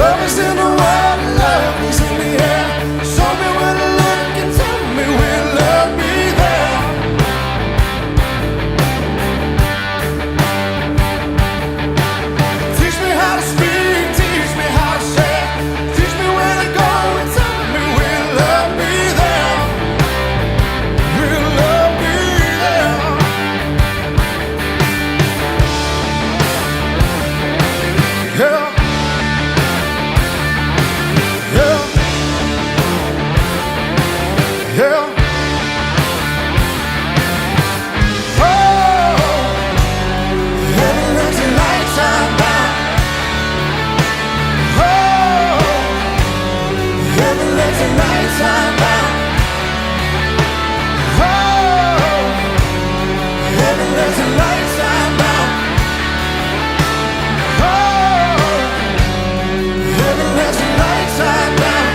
Love is in the world, love is in the air. Show me where to look and tell me where love be there. Teach me how to speak, teach me how to share. Teach me where to go and tell me where love be there. Will love be there? Yeah. Yeah. Oh, heaven lets your light shine down. Oh, heaven lets your light shine down. Oh, heaven lets your light shine down. Oh, heaven lets your light shine down.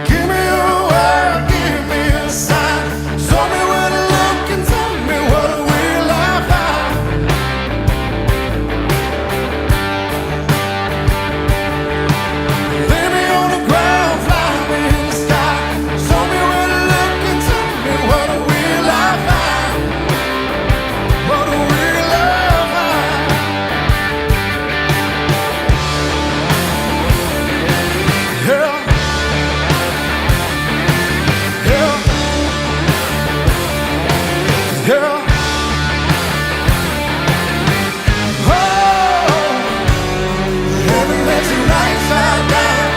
Give me a word, give me a sign. Show me where to look and tell me what will I find. Lay me on the ground, fly me in the sky. Show me where to look and tell me what will I find. What will I find? Yeah. Yeah, yeah. Oh, heaven lets your light shine down.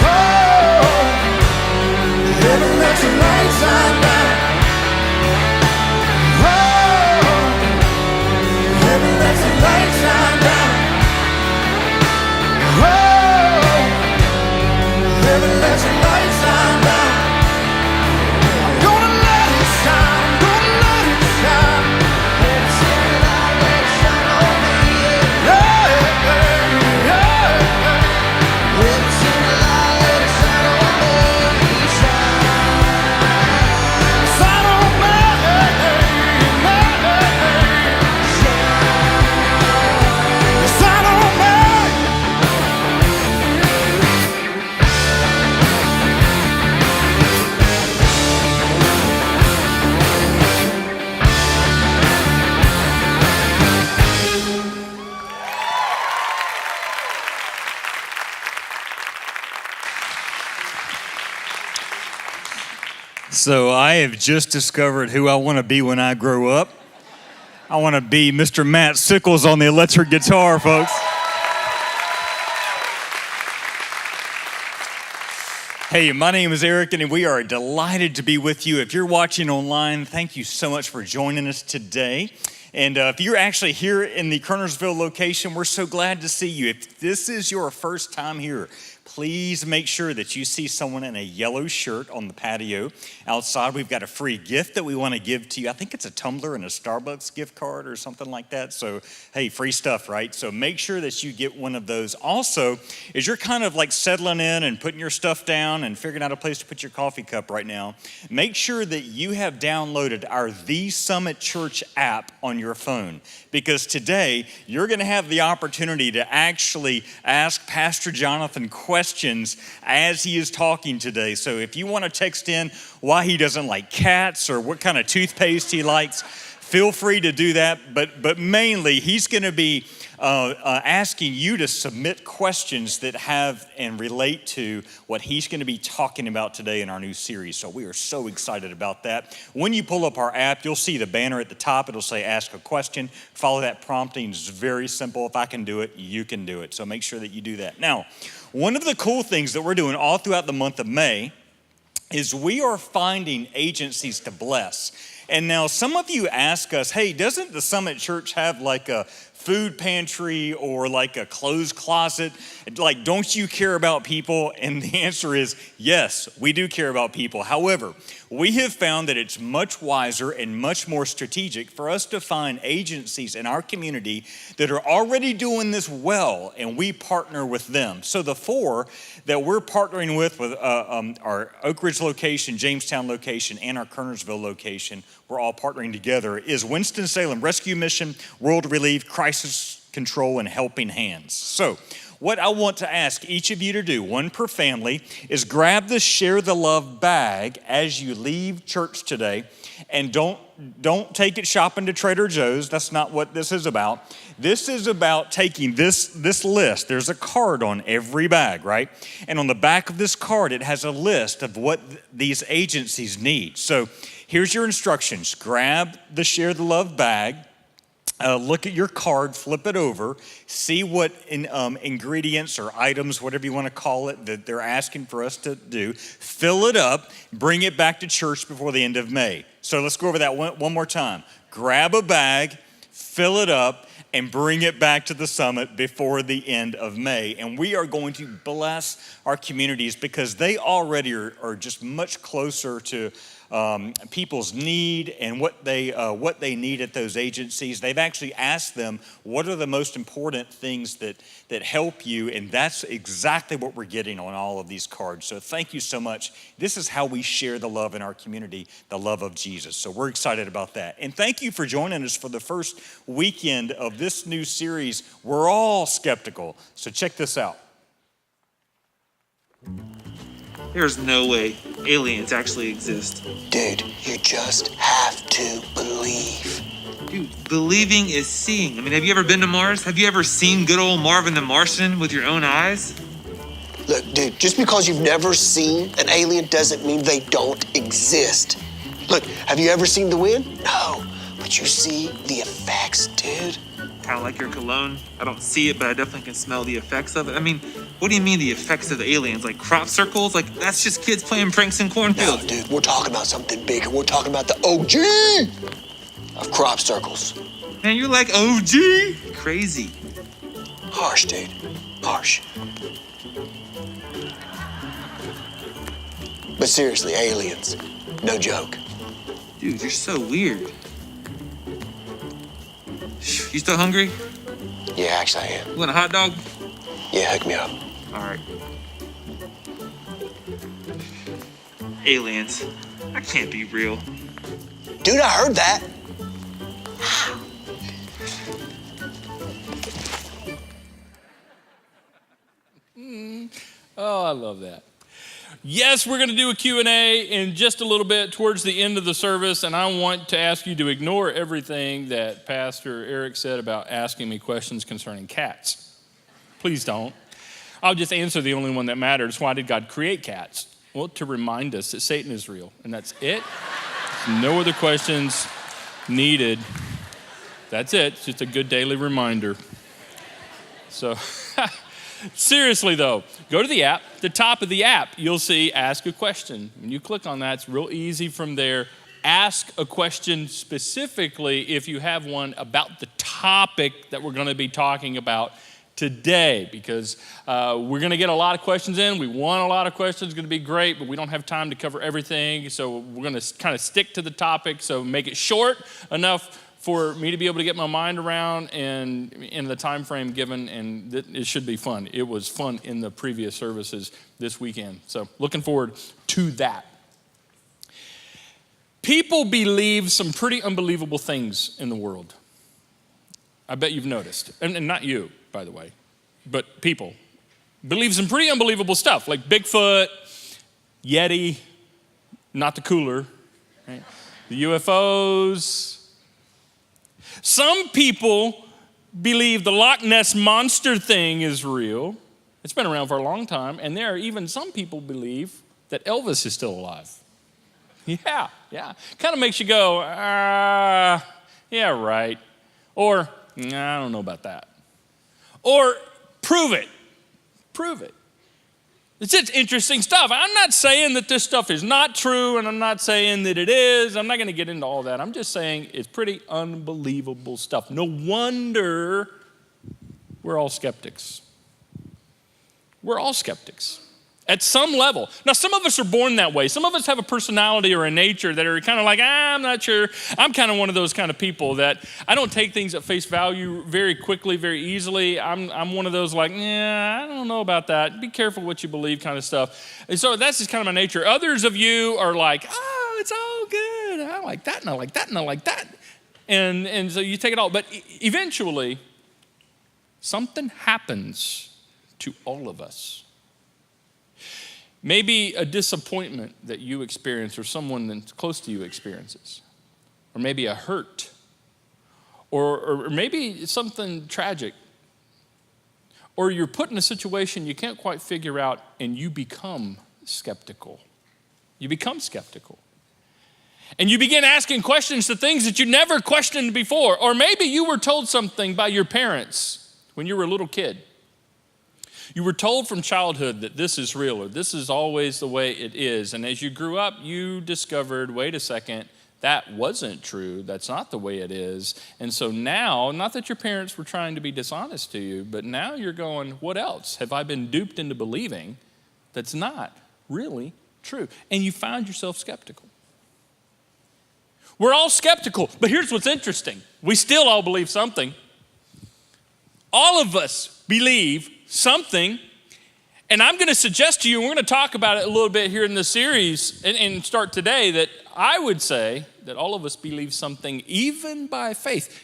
Oh, heaven lets your light shine down. Oh, heaven lets your light shine down. Oh, heaven lets your light shine down. I'm gonna let it shine, I'm gonna let it shine. Let it shine, let it shine on me. Yeah, yeah, yeah. Let it shine, let it shine on me. Shine on me. Shine on me. So I have just discovered who I want to be when I grow up. I want to be Mr. Matt Sickles on the electric guitar, folks. Hey, my name is Eric, and we are delighted to be with you. If you're watching online, thank you so much for joining us today. And if you're actually here in the Kernersville location, we're so glad to see you. If this is your first time here, please make sure that you see someone in a yellow shirt on the patio. Outside, we've got a free gift that we want to give to you. I think it's a tumbler and a Starbucks gift card or something like that. So, hey, free stuff, right? So make sure that you get one of those. Also, as you're kind of like settling in and putting your stuff down and figuring out a place to put your coffee cup right now, make sure that you have downloaded our The Summit Church app on your phone, because today you're going to have the opportunity to actually ask Pastor Jonathan questions as he is talking today. So if you want to text in why he doesn't like cats or what kind of toothpaste he likes, feel free to do that. But mainly, he's going to be asking you to submit questions that have and relate to what he's going to be talking about today in our new series. So we are so excited about that. When you pull up our app, you'll see the banner at the top. It'll say ask a question. Follow that prompting. It's very simple. If I can do it, you can do it. So make sure that you do that. Now, one of the cool things that we're doing all throughout the month of May is we are finding agencies to bless. And now some of you ask us, hey, doesn't the Summit Church have like a food pantry or like a clothes closet? Like, don't you care about people? And the answer is yes, we do care about people. However, we have found that it's much wiser and much more strategic for us to find agencies in our community that are already doing this well, and we partner with them. So the 4 that we're partnering with our Oak Ridge location, Jamestown location, and our Kernersville location, we're all partnering together, is Winston-Salem Rescue Mission, World Relief, Crisis Control, and Helping Hands. So what I want to ask each of you to do, one per family, is grab the Share the Love bag as you leave church today, and don't take it shopping to Trader Joe's. That's not what this is about. This is about taking this list. There's a card on every bag, right? And on the back of this card, it has a list of what these agencies need. So here's your instructions. Grab the Share the Love bag. Look at your card, flip it over, see what ingredients or items, whatever you want to call it, that they're asking for us to do. Fill it up, bring it back to church before the end of May. So let's go over that one more time. Grab a bag, fill it up, and bring it back to the summit before the end of May. And we are going to bless our communities because they already are just much closer to people's need and what they need at those agencies. They've actually asked them, what are the most important things that help you? And that's exactly what we're getting on all of these cards. So thank you so much. This is how we share the love in our community, the love of Jesus. So we're excited about that. And thank you for joining us for the first weekend of this new series, We're All Skeptical. So check this out. There's no way aliens actually exist. Dude, you just have to believe. Dude, believing is seeing. I mean, have you ever been to Mars? Have you ever seen good old Marvin the Martian with your own eyes? Look, dude, just because you've never seen an alien doesn't mean they don't exist. Look, have you ever seen the wind? No, but you see the effects, dude. Kind of like your cologne. I don't see it, but I definitely can smell the effects of it. I mean, what do you mean the effects of the aliens? Like crop circles? Like that's just kids playing pranks in cornfields. No, dude, we're talking about something bigger. We're talking about the OG of crop circles. Man, you're like OG? Crazy. Harsh, dude. Harsh. But seriously, aliens. No joke. Dude, you're so weird. You still hungry? Yeah, actually I am. You want a hot dog? Yeah, hook me up. All right. Aliens. That can't be real. Dude, I heard that. Oh, I love that. Yes, we're going to do a Q&A in just a little bit towards the end of the service, and I want to ask you to ignore everything that Pastor Eric said about asking me questions concerning cats. Please don't. I'll just answer the only one that matters. Why did God create cats? Well, to remind us that Satan is real, and that's it. No other questions needed. That's it. It's just a good daily reminder. So... Seriously though, go to the app. The top of the app, you'll see ask a question. When you click on that, it's real easy from there. Ask a question specifically if you have one about the topic that we're going to be talking about today, because we're going to get a lot of questions in. We want a lot of questions. It's going to be great, but we don't have time to cover everything. So we're going to kind of stick to the topic. So make it short enough for me to be able to get my mind around and in the time frame given, and it should be fun. It was fun in the previous services this weekend. So looking forward to that. People believe some pretty unbelievable things in the world. I bet you've noticed. And not you, by the way, but people believe some pretty unbelievable stuff, like Bigfoot, Yeti, not the cooler, right? The UFOs, Some people believe the Loch Ness Monster thing is real. It's been around for a long time. And there are even some people believe that Elvis is still alive. Yeah. Kind of makes you go, yeah, right. Or, nah, I don't know about that. Or, prove it. It's just interesting stuff. I'm not saying that this stuff is not true, and I'm not saying that it is. I'm not going to get into all that. I'm just saying it's pretty unbelievable stuff. No wonder we're all skeptics. We're all skeptics at some level. Now, some of us are born that way. Some of us have a personality or a nature that are kind of like, I'm not sure. I'm kind of one of those kind of people that I don't take things at face value very quickly, very easily. I'm one of those like, I don't know about that. Be careful what you believe kind of stuff. And so that's just kind of my nature. Others of you are like, it's all good. I like that, and I like that, and I like that. And so you take it all. But eventually, something happens to all of us. Maybe a disappointment that you experience or someone that's close to you experiences. Or maybe a hurt. Or maybe something tragic. Or you're put in a situation you can't quite figure out and you become skeptical. You become skeptical. And you begin asking questions to things that you never questioned before. Or maybe you were told something by your parents when you were a little kid. You were told from childhood that this is real or this is always the way it is. And as you grew up, you discovered, wait a second, that wasn't true. That's not the way it is. And so now, not that your parents were trying to be dishonest to you, but now you're going, what else have I been duped into believing that's not really true? And you found yourself skeptical. We're all skeptical, but here's what's interesting. We still all believe something. All of us believe something, and I'm going to suggest to you, and we're going to talk about it a little bit here in this series and start today, that I would say that all of us believe something even by faith,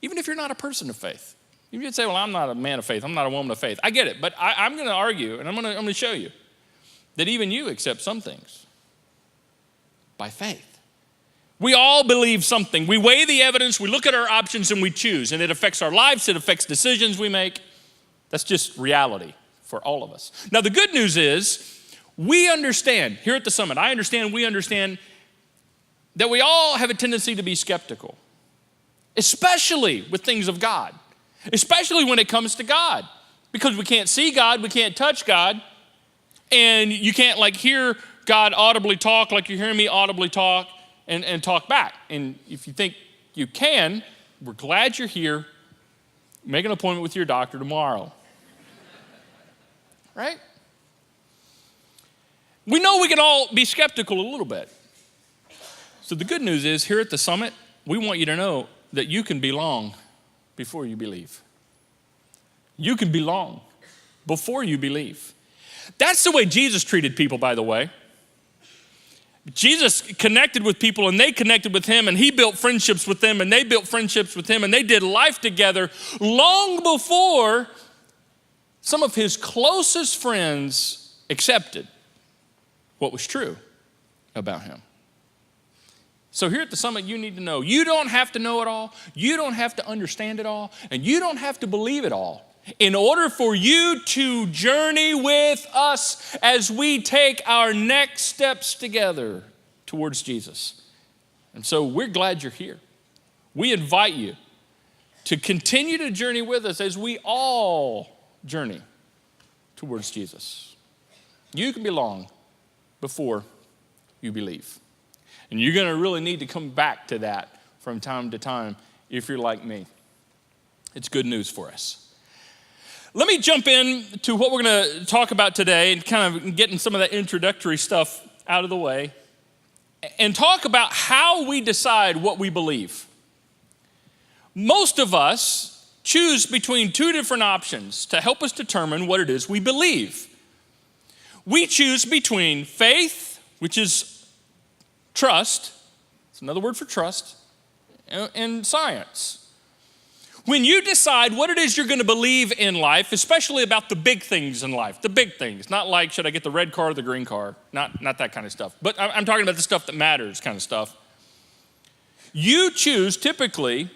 even if you're not a person of faith. You'd say, well, I'm not a man of faith, I'm not a woman of faith. I get it, but I'm going to argue, and I'm going to show you that even you accept some things by faith. We all believe something. We weigh the evidence, we look at our options, and we choose, and it affects our lives, it affects decisions we make. That's just reality for all of us. Now, the good news is we understand, here at the summit, we understand that we all have a tendency to be skeptical, especially with things of God, especially when it comes to God, because we can't see God, we can't touch God, and you can't like hear God audibly talk like you're hearing me audibly talk and talk back. And if you think you can, we're glad you're here. Make an appointment with your doctor tomorrow. Right? We know we can all be skeptical a little bit. So the good news is, here at the summit, we want you to know that you can belong before you believe. You can belong before you believe. That's the way Jesus treated people, by the way. Jesus connected with people and they connected with him, and he built friendships with them and they built friendships with him, and they did life together long before some of his closest friends accepted what was true about him. So here at the summit, you need to know, you don't have to know it all, you don't have to understand it all, and you don't have to believe it all in order for you to journey with us as we take our next steps together towards Jesus. And so we're glad you're here. We invite you to continue to journey with us as we all journey towards Jesus. You can belong before you believe. And you're going to really need to come back to that from time to time if you're like me. It's good news for us. Let me jump in to what we're going to talk about today and kind of getting some of that introductory stuff out of the way and talk about how we decide what we believe. Most of us choose between two different options to help us determine what it is we believe. We choose between faith, which is trust, it's another word for trust, and science. When you decide what it is you're going to believe in life, especially about the big things in life, the big things, not like should I get the red car or the green car, not that kind of stuff, but I'm talking about the stuff that matters kind of stuff. You choose typically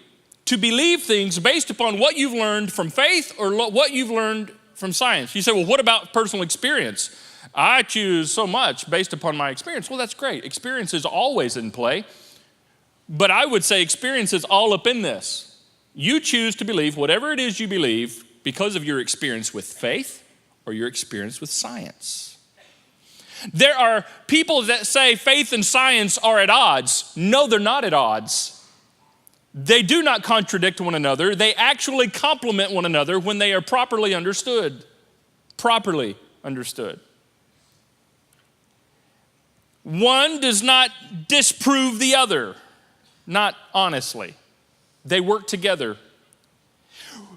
to believe things based upon what you've learned from faith or what you've learned from science. You say, well, what about personal experience? I choose so much based upon my experience. Well, that's great. Experience is always in play. But I would say experience is all up in this. You choose to believe whatever it is you believe because of your experience with faith or your experience with science. There are people that say faith and science are at odds. No, they're not at odds. They do not contradict one another. They actually complement one another when they are properly understood. Properly understood. One does not disprove the other, not honestly. They work together.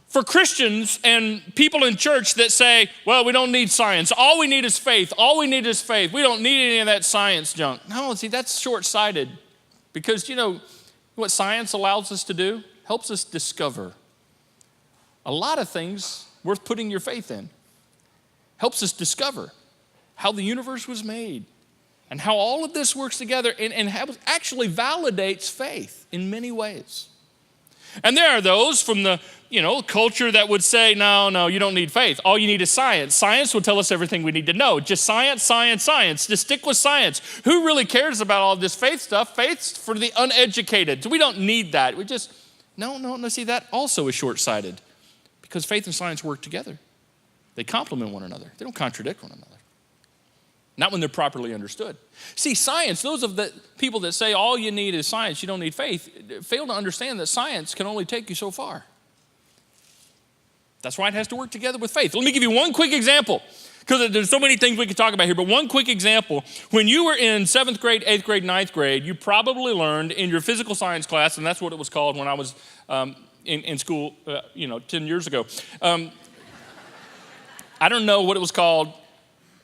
For Christians and people in church that say, well, we don't need science. All we need is faith. All we need is faith. We don't need any of that science junk. No, see, that's short-sighted. Because, you know, what science allows us to do? Helps us discover a lot of things worth putting your faith in. Helps us discover how the universe was made and how all of this works together and actually validates faith in many ways. And there are those from the, culture that would say, no, you don't need faith. All you need is science. Science will tell us everything we need to know. Just science, science, science. Just stick with science. Who really cares about all this faith stuff? Faith's for the uneducated. So we don't need that. We just, no, see, that also is short-sighted because faith and science work together. They complement one another. They don't contradict one another. Not when they're properly understood. See, science, those of the people that say all you need is science, you don't need faith, fail to understand that science can only take you so far. That's why it has to work together with faith. Let me give you one quick example, because there's so many things we could talk about here, but one quick example. When you were in 7th grade, 8th grade, 9th grade, you probably learned in your physical science class, and that's what it was called when I was in school, 10 years ago. I don't know what it was called,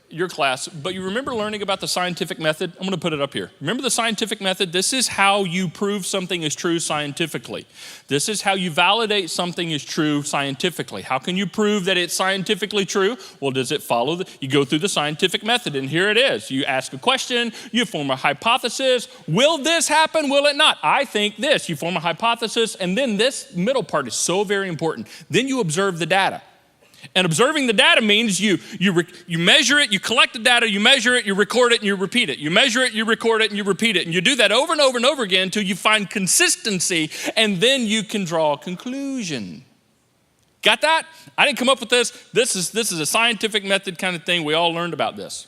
your class, but you remember learning about the scientific method? I'm going to put it up here. Remember the scientific method? This is how you prove something is true scientifically. This is how you validate something is true scientifically. How can you prove that it's scientifically true? Well, does it follow? You go through the scientific method, and here it is. You ask a question, you form a hypothesis. Will this happen? Will it not? I think this. You form a hypothesis, and then this middle part is so very important. Then you observe the data. And observing the data means you measure it, you collect the data, you measure it, you record it, and you repeat it. You measure it, you record it, and you repeat it. And you do that over and over and over again until you find consistency, and then you can draw a conclusion. Got that? I didn't come up with this. This is a scientific method kind of thing. We all learned about this.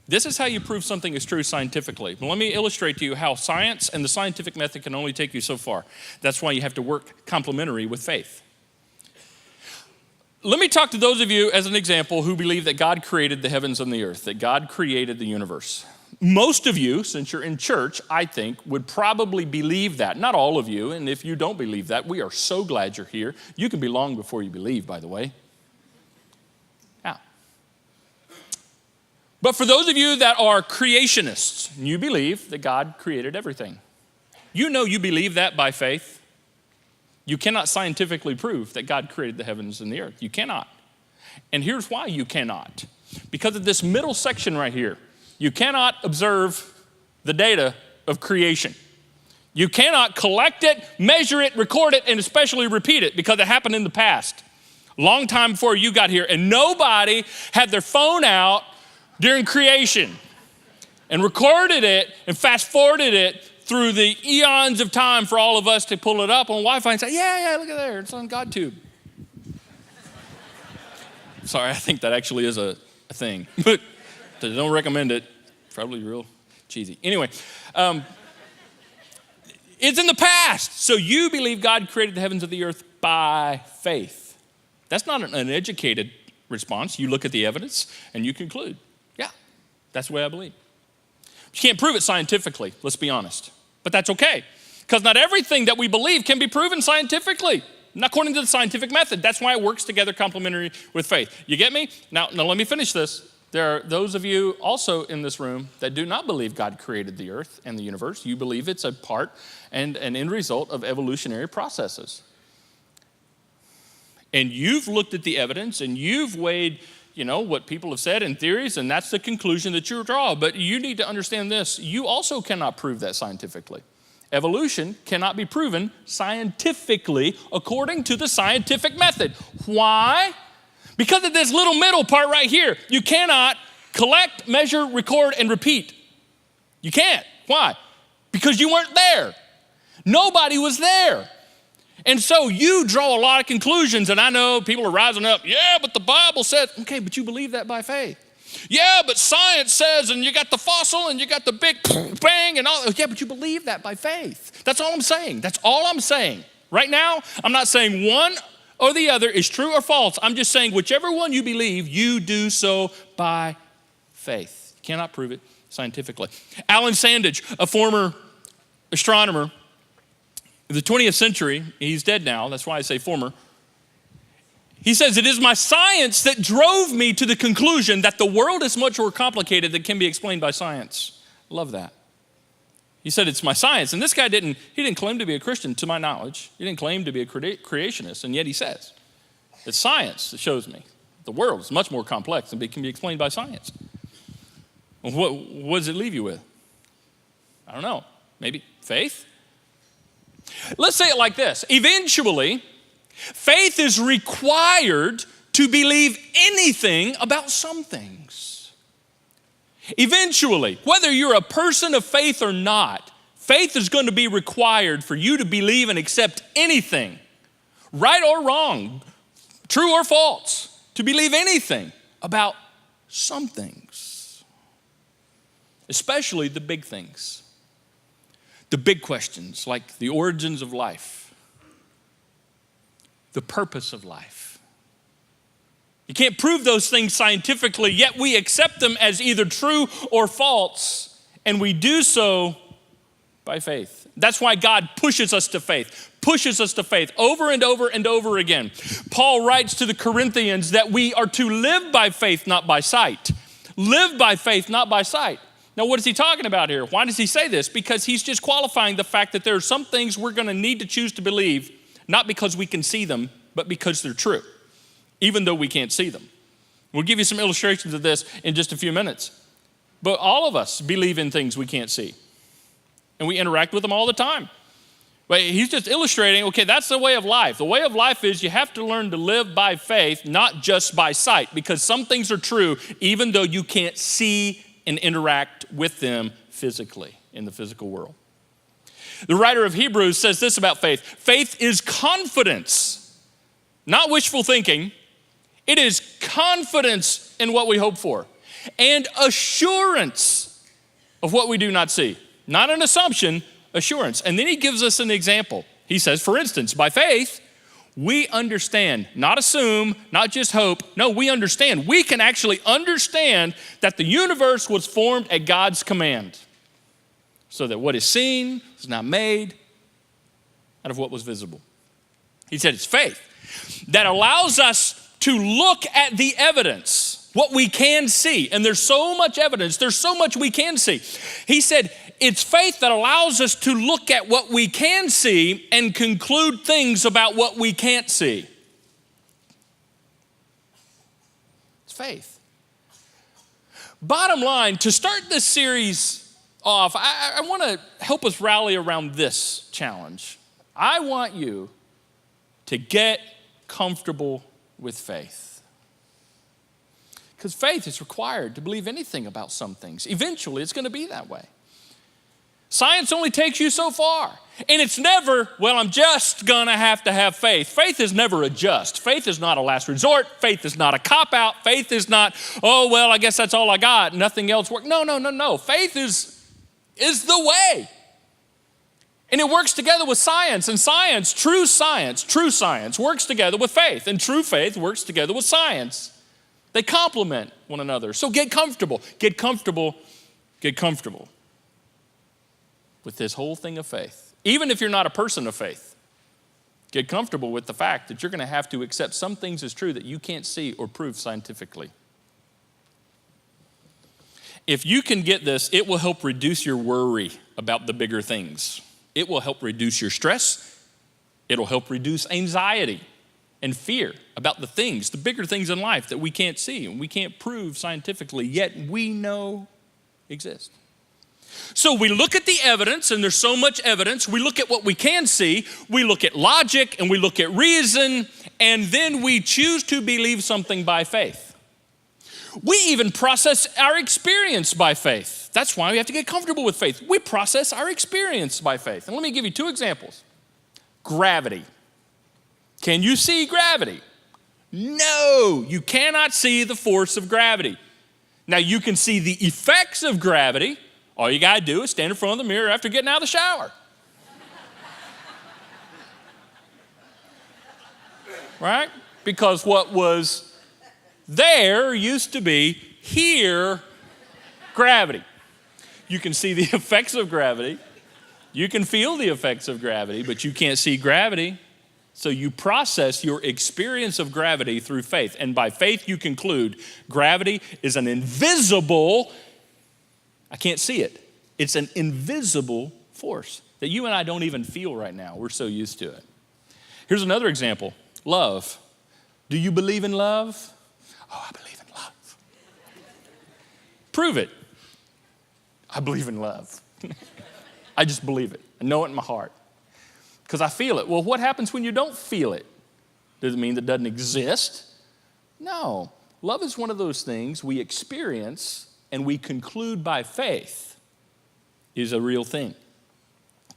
This is how you prove something is true scientifically. But let me illustrate to you how science and the scientific method can only take you so far. That's why you have to work complementary with faith. Let me talk to those of you, as an example, who believe that God created the heavens and the earth, that God created the universe. Most of you, since you're in church, I think, would probably believe that. Not all of you, and if you don't believe that, we are so glad you're here. You can be long before you believe, by the way. Yeah. But for those of you that are creationists, you believe that God created everything. You know you believe that by faith. You cannot scientifically prove that God created the heavens and the earth. You cannot. And here's why you cannot. Because of this middle section right here. You cannot observe the data of creation. You cannot collect it, measure it, record it, and especially repeat it because it happened in the past. Long time before you got here. And nobody had their phone out during creation and recorded it and fast forwarded it through the eons of time for all of us to pull it up on Wi-Fi and say, yeah, look at there, it's on GodTube. Sorry, I think that actually is a thing, but I don't recommend it. Probably real cheesy. Anyway, it's in the past. So you believe God created the heavens and the earth by faith. That's not an educated response. You look at the evidence and you conclude, yeah, that's the way I believe. You can't prove it scientifically, let's be honest. But that's okay, because not everything that we believe can be proven scientifically, not according to the scientific method. That's why it works together complementary with faith. You get me? Now let me finish this. There are those of you also in this room that do not believe God created the earth and the universe. You believe it's a part and an end result of evolutionary processes. And you've looked at the evidence and you've weighed what people have said in theories, and that's the conclusion that you draw. But you need to understand this. You also cannot prove that scientifically. Evolution cannot be proven scientifically according to the scientific method. Why? Because of this little middle part right here. You cannot collect, measure, record, and repeat. You can't. Why? Because you weren't there. Nobody was there. And so you draw a lot of conclusions, and I know people are rising up, yeah, but the Bible said, okay, but you believe that by faith. Yeah, but science says, and you got the fossil, and you got the big bang, and all. Yeah, but you believe that by faith. That's all I'm saying. That's all I'm saying. Right now, I'm not saying one or the other is true or false. I'm just saying whichever one you believe, you do so by faith. You cannot prove it scientifically. Alan Sandage, a former astronomer in the 20th century, he's dead now, that's why I say former. He says, it is my science that drove me to the conclusion that the world is much more complicated than can be explained by science. Love that. He said, it's my science. And this guy didn't claim to be a Christian, to my knowledge. He didn't claim to be a creationist, and yet he says, it's science that shows me the world is much more complex than can be explained by science. Well, what does it leave you with? I don't know. Maybe faith? Let's say it like this. Eventually, faith is required to believe anything about some things. Eventually, whether you're a person of faith or not, faith is going to be required for you to believe and accept anything, right or wrong, true or false, to believe anything about some things, especially the big things, the big questions like the origins of life, the purpose of life. You can't prove those things scientifically, yet we accept them as either true or false, and we do so by faith. That's why God pushes us to faith over and over and over again. Paul writes to the Corinthians that we are to live by faith, not by sight. Live by faith, not by sight. Now, what is he talking about here? Why does he say this? Because he's just qualifying the fact that there are some things we're going to need to choose to believe, not because we can see them, but because they're true, even though we can't see them. We'll give you some illustrations of this in just a few minutes. But all of us believe in things we can't see, and we interact with them all the time. But he's just illustrating, okay, that's the way of life. The way of life is you have to learn to live by faith, not just by sight, because some things are true even though you can't see and interact with them physically in the physical world. The writer of Hebrews says this about faith. Faith is confidence, not wishful thinking. It is confidence in what we hope for and assurance of what we do not see. Not an assumption, assurance. And then he gives us an example. He says, for instance, by faith, we understand, not assume, not just hope. No, we understand. We can actually understand that the universe was formed at God's command, so that what is seen is not made out of what was visible. He said it's faith that allows us to look at the evidence, what we can see. And there's so much evidence, there's so much we can see. He said it's faith that allows us to look at what we can see and conclude things about what we can't see. It's faith. Bottom line, to start this series off, I want to help us rally around this challenge. I want you to get comfortable with faith. Because faith is required to believe anything about some things. Eventually, it's going to be that way. Science only takes you so far. And it's never, well, I'm just going to have faith. Faith is never a just. Faith is not a last resort. Faith is not a cop-out. Faith is not, oh, well, I guess that's all I got. Nothing else works. No. Faith is the way. And it works together with science. And true science works together with faith. And true faith works together with science. They complement one another. So get comfortable with this whole thing of faith. Even if you're not a person of faith, get comfortable with the fact that you're going to have to accept some things as true that you can't see or prove scientifically. If you can get this, it will help reduce your worry about the bigger things. It will help reduce your stress. It'll help reduce anxiety and fear about the things, the bigger things in life that we can't see and we can't prove scientifically, yet we know exist. So we look at the evidence, and there's so much evidence. We look at what we can see. We look at logic, and we look at reason, and then we choose to believe something by faith. We even process our experience by faith. That's why we have to get comfortable with faith. We process our experience by faith. And let me give you two examples. Gravity. Can you see gravity? No, you cannot see the force of gravity. Now, you can see the effects of gravity. All you got to do is stand in front of the mirror after getting out of the shower. Right? Because what was there used to be here, gravity. You can see the effects of gravity. You can feel the effects of gravity, but you can't see gravity. So you process your experience of gravity through faith. And by faith, you conclude gravity is an invisible, I can't see it. It's an invisible force that you and I don't even feel right now. We're so used to it. Here's another example. Love. Do you believe in love? Oh, I believe in love. Prove it. I believe in love. I just believe it. I know it in my heart. Because I feel it. Well, what happens when you don't feel it? Does it mean that it doesn't exist? No. Love is one of those things we experience and we conclude by faith is a real thing.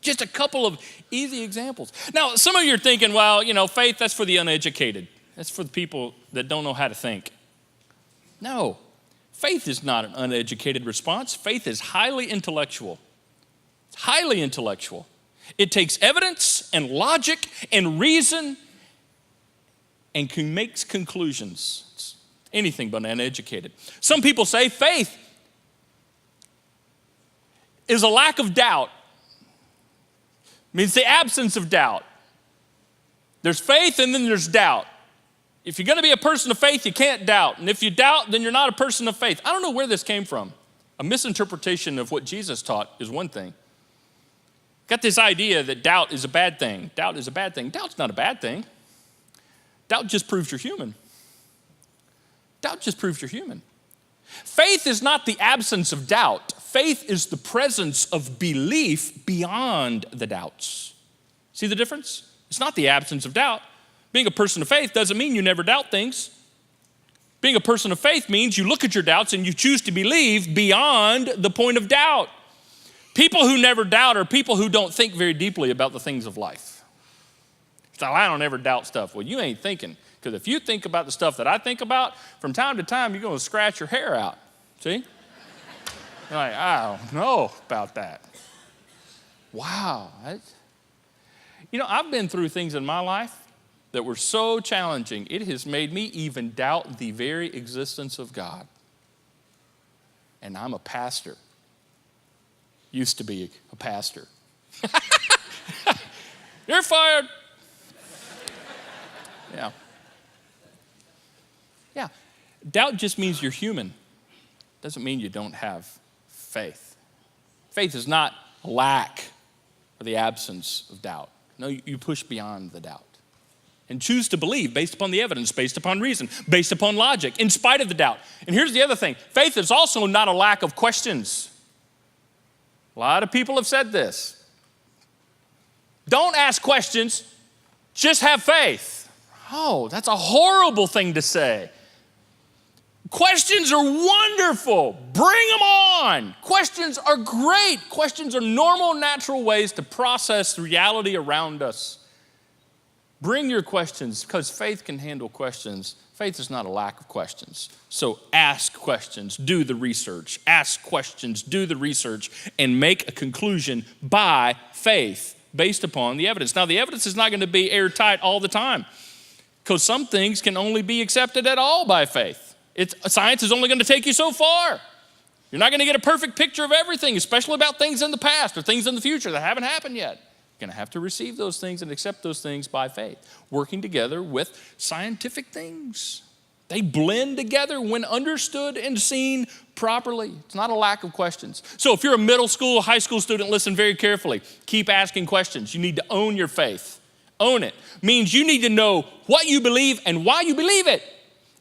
Just a couple of easy examples. Now, some of you are thinking, well, faith, that's for the uneducated. That's for the people that don't know how to think. No. Faith is not an uneducated response. Faith is highly intellectual. It's highly intellectual. It takes evidence and logic and reason and makes conclusions. It's anything but uneducated. Some people say faith is a lack of doubt. It means the absence of doubt. There's faith and then there's doubt. If you're going to be a person of faith, you can't doubt. And if you doubt, then you're not a person of faith. I don't know where this came from. A misinterpretation of what Jesus taught is one thing. Got this idea that doubt is a bad thing. Doubt is a bad thing. Doubt's not a bad thing. Doubt just proves you're human. Doubt just proves you're human. Faith is not the absence of doubt. Faith is the presence of belief beyond the doubts. See the difference? It's not the absence of doubt. Being a person of faith doesn't mean you never doubt things. Being a person of faith means you look at your doubts and you choose to believe beyond the point of doubt. People who never doubt are people who don't think very deeply about the things of life. So I don't ever doubt stuff. Well, you ain't thinking. Because if you think about the stuff that I think about, from time to time, you're going to scratch your hair out. See? You're like, I don't know about that. Wow. I've been through things in my life that were so challenging, it has made me even doubt the very existence of God. And I'm a pastor. Used to be a pastor. You're fired. Yeah. Yeah. Doubt just means you're human. Doesn't mean you don't have faith. Faith is not a lack or the absence of doubt. No, you push beyond the doubt and choose to believe based upon the evidence, based upon reason, based upon logic, in spite of the doubt. And here's the other thing. Faith is also not a lack of questions. A lot of people have said this. Don't ask questions, just have faith. Oh, that's a horrible thing to say. Questions are wonderful. Bring them on. Questions are great. Questions are normal, natural ways to process reality around us. Bring your questions because faith can handle questions. Faith is not a lack of questions. So ask questions, do the research. Ask questions, do the research, and make a conclusion by faith based upon the evidence. Now, the evidence is not going to be airtight all the time because some things can only be accepted at all by faith. Science is only going to take you so far. You're not going to get a perfect picture of everything, especially about things in the past or things in the future that haven't happened yet. You're going to have to receive those things and accept those things by faith, working together with scientific things. They blend together when understood and seen properly. It's not a lack of questions. So if you're a middle school, high school student, listen very carefully. Keep asking questions. You need to own your faith. Own it. Means you need to know what you believe and why you believe it.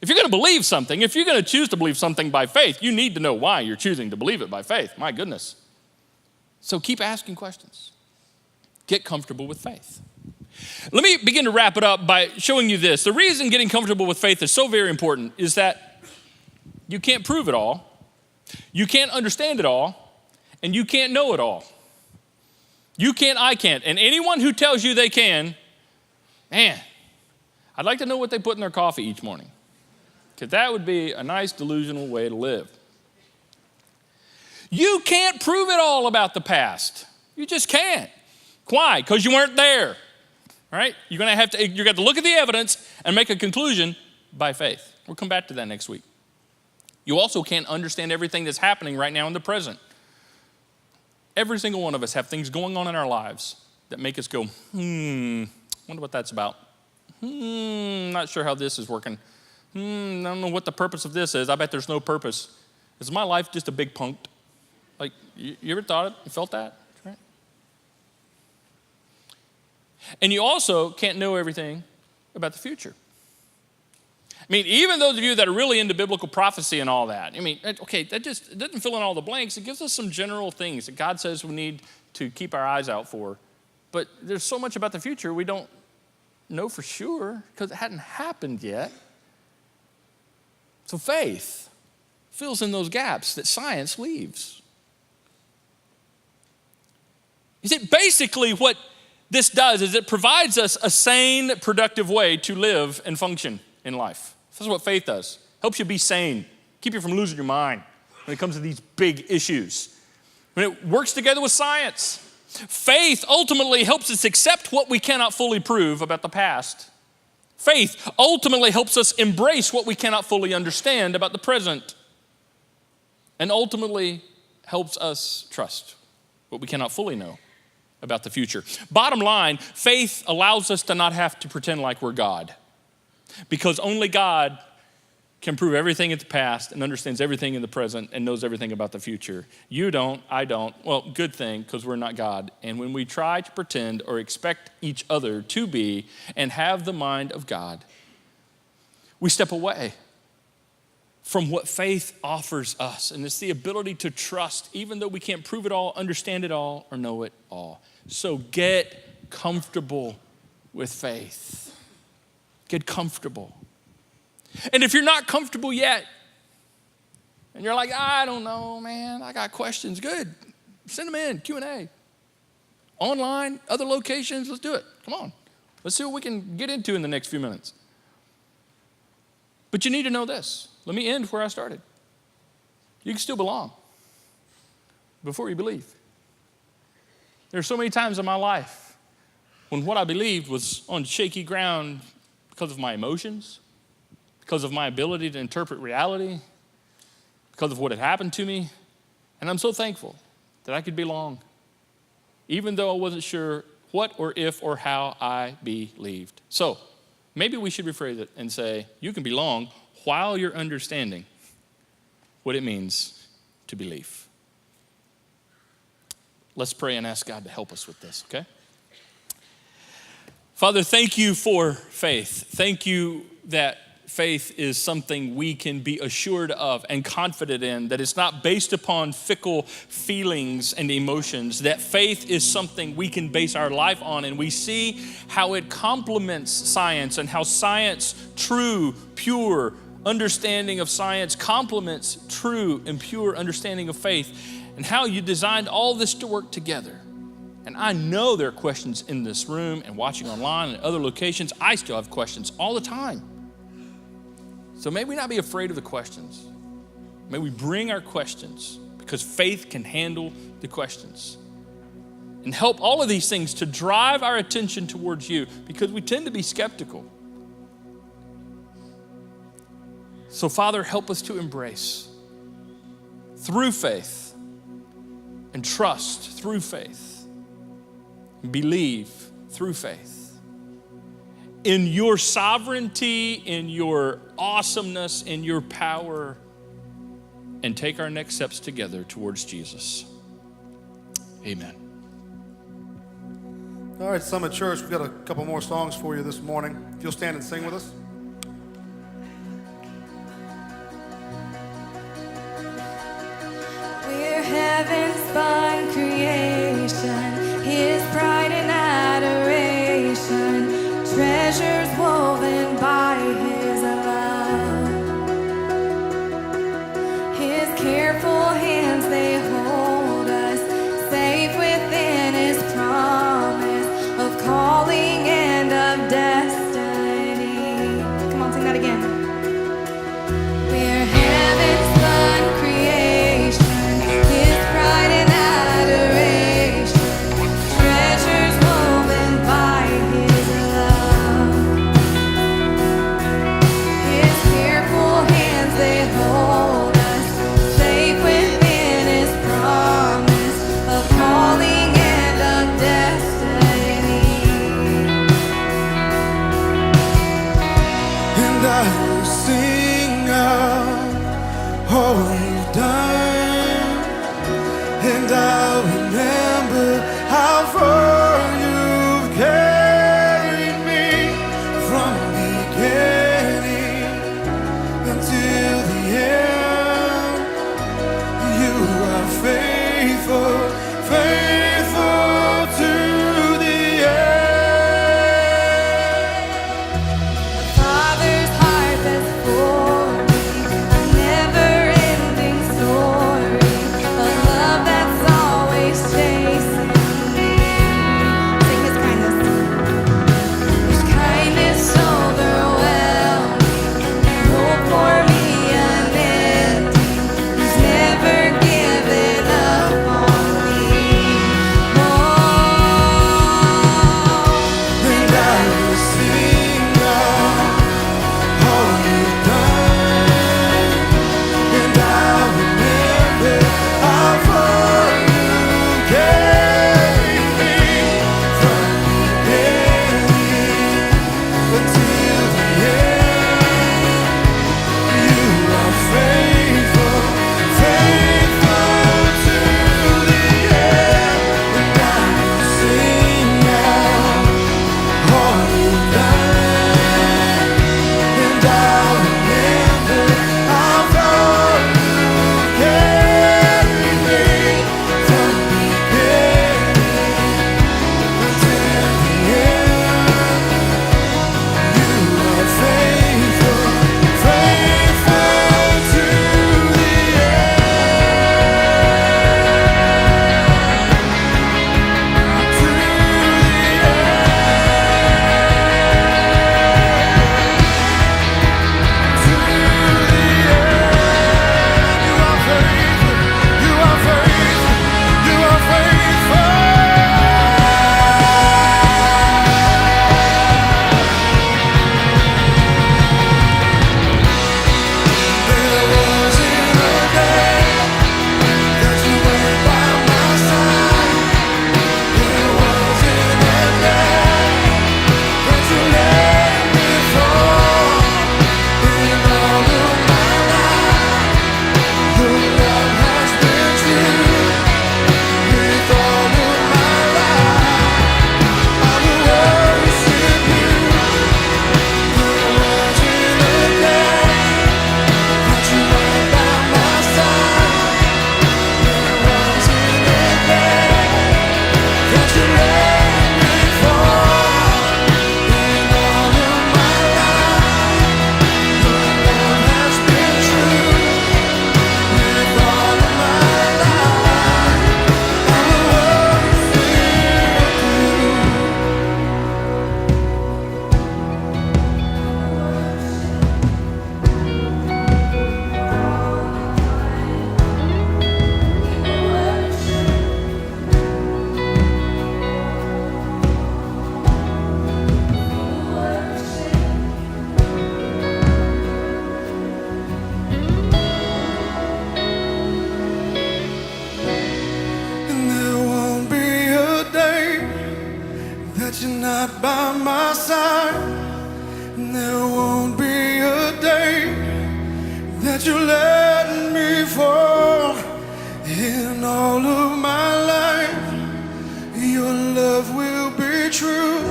If you're going to believe something, if you're going to choose to believe something by faith, you need to know why you're choosing to believe it by faith. My goodness. So keep asking questions. Get comfortable with faith. Let me begin to wrap it up by showing you this. The reason getting comfortable with faith is so very important is that you can't prove it all, you can't understand it all, and you can't know it all. You can't, I can't. And anyone who tells you they can, man, I'd like to know what they put in their coffee each morning, because that would be a nice delusional way to live. You can't prove it all about the past. You just can't. Why? Because you weren't there, right? You're going to look at the evidence and make a conclusion by faith. We'll come back to that next week. You also can't understand everything that's happening right now in the present. Every single one of us have things going on in our lives that make us go, wonder what that's about. Not sure how this is working. I don't know what the purpose of this is. I bet there's no purpose. Is my life just a big punked? Like, you ever thought it? You felt that? Right? And you also can't know everything about the future. I mean, even those of you that are really into biblical prophecy and all that, I mean, okay, it doesn't fill in all the blanks. It gives us some general things that God says we need to keep our eyes out for. But there's so much about the future we don't know for sure because it hadn't happened yet. So faith fills in those gaps that science leaves. You see, basically what this does is it provides us a sane, productive way to live and function in life. This is what faith does. Helps you be sane. Keep you from losing your mind when it comes to these big issues. When it works together with science. Faith ultimately helps us accept what we cannot fully prove about the past. Faith ultimately helps us embrace what we cannot fully understand about the present. And ultimately helps us trust what we cannot fully know about the future. Bottom line, faith allows us to not have to pretend like we're God. Because only God can prove everything in the past and understands everything in the present and knows everything about the future. You don't, I don't. Well, good thing, because we're not God. And when we try to pretend or expect each other to be and have the mind of God, we step away from what faith offers us. And it's the ability to trust, even though we can't prove it all, understand it all, or know it all. So get comfortable with faith. Get comfortable. And if you're not comfortable yet, and you're like, I don't know, man, I got questions, good. Send them in, Q&A. Online, other locations, let's do it. Come on. Let's see what we can get into in the next few minutes. But you need to know this. Let me end where I started. You can still belong before you believe. There are so many times in my life when what I believed was on shaky ground because of my emotions, because of my ability to interpret reality, because of what had happened to me. And I'm so thankful that I could belong, even though I wasn't sure what or if or how I believed. So maybe we should rephrase it and say, you can belong while you're understanding what it means to believe. Let's pray and ask God to help us with this, okay? Father, thank you for faith. Thank you that faith is something we can be assured of and confident in, that it's not based upon fickle feelings and emotions, that faith is something we can base our life on, and we see how it complements science and how science, true, pure understanding of science complements true and pure understanding of faith, and how you designed all this to work together. And I know there are questions in this room and watching online and other locations. I still have questions all the time. So may we not be afraid of the questions. May we bring our questions because faith can handle the questions. And help all of these things to drive our attention towards you because we tend to be skeptical. So Father, help us to embrace through faith and trust through faith. Believe through faith. In your sovereignty, in your awesomeness, in your power, and take our next steps together towards Jesus. Amen. All right, Summit Church, we've got a couple more songs for you this morning. If you'll stand and sing with us. We're heaven's fun creation. His pride and adoration, treasures woven by His love. His careful hands, they hold us safe within His promise of calling and of destiny. Come on, sing that again. We're heaven's fun creation, His pride and adoration, treasures woven by His love. His careful hands, they hold us safe within His promise of calling and of destiny. And I will sing out all you've done, and I'll remember how far you've carried me from beginning until the end. You are faithful, faithful to the end. Father's heart that's for me, a never-ending story, a love that's always chasing me. Sing His kindness. His kindness overwhelming, hope for me unending. He's never given up on me. Oh, And I will sing out all you've done, and I'll remember how far you carried me from beginning until the end. You are faithful, faithful to the end. And I will sing out all you've done, and I'll remember how far you carried me from beginning until the end. You are faithful, faithful to the And there won't be a day that you're not by my side. And there won't be a day that you let me fall. In all of my life, your love will be true.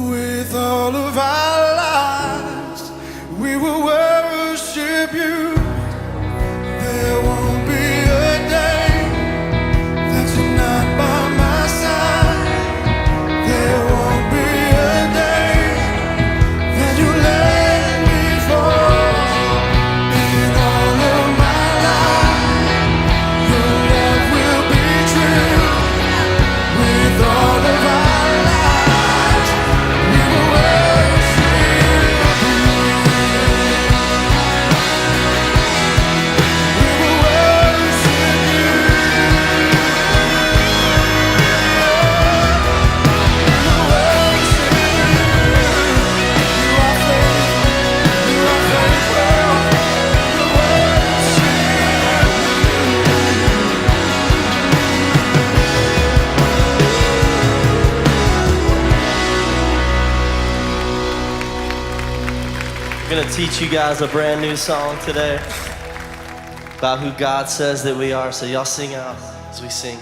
With all of our lives, we will worship you. There won't be a day that you're not by Gonna teach you guys a brand new song today about who God says that we are. So y'all sing out as we sing.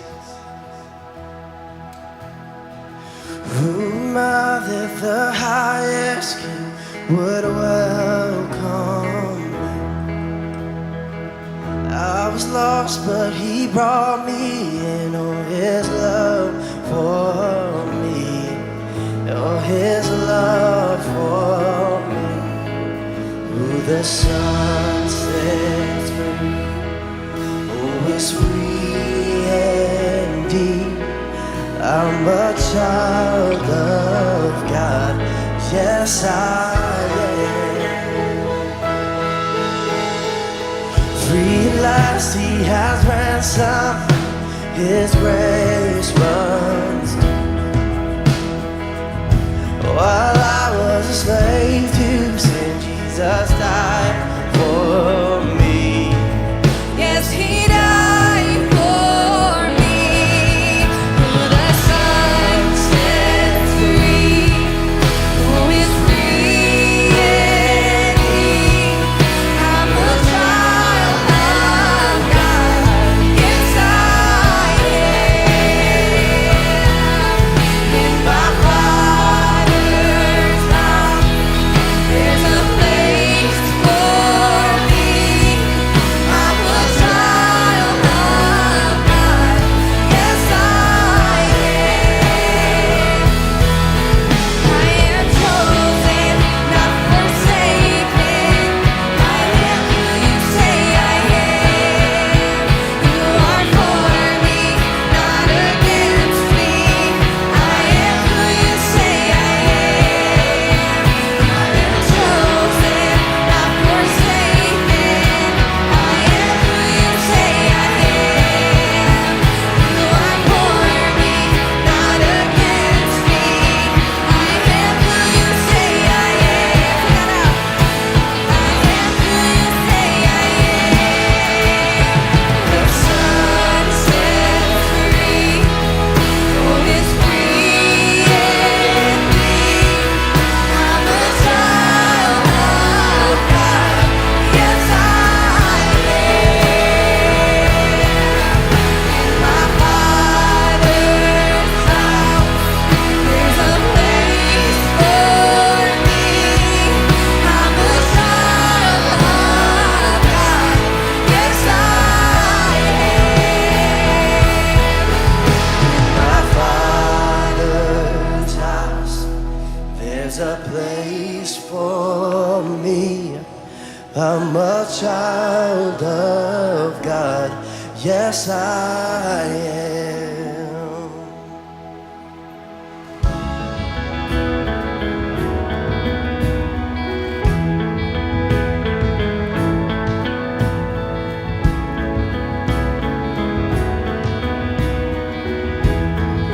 Who am I that the highest king would welcome me? I was lost, but he brought me in. Oh, his love for me. Oh, his love for me. Who the Son sets free, oh, is free indeed. I'm a child of God, yes I am. Free at last, he has ransomed, his grace runs deep. While I was a slave to sin, Jesus died for me. Yes, he died for me. Who the Son sets free, who is free indeed. I'm a child of God, yes I am. In my Father's house, there's a place for me. I'm a child of God, yes I am. I am chosen, not forsaken. I am who you say I am. You are for me, not against me. I am who you say I am. I am chosen, not forsaken. I am who you say I am. You are for me, not against me. I am who you say I am. I am who you say I am. The Son sets free, who is free indeed. I'm a child of God, yes I am. In my Father's house, there's a place for me. I'm a child of God, yes I am. My Father's house, there's a place for me. I'm a child of God, yes I am.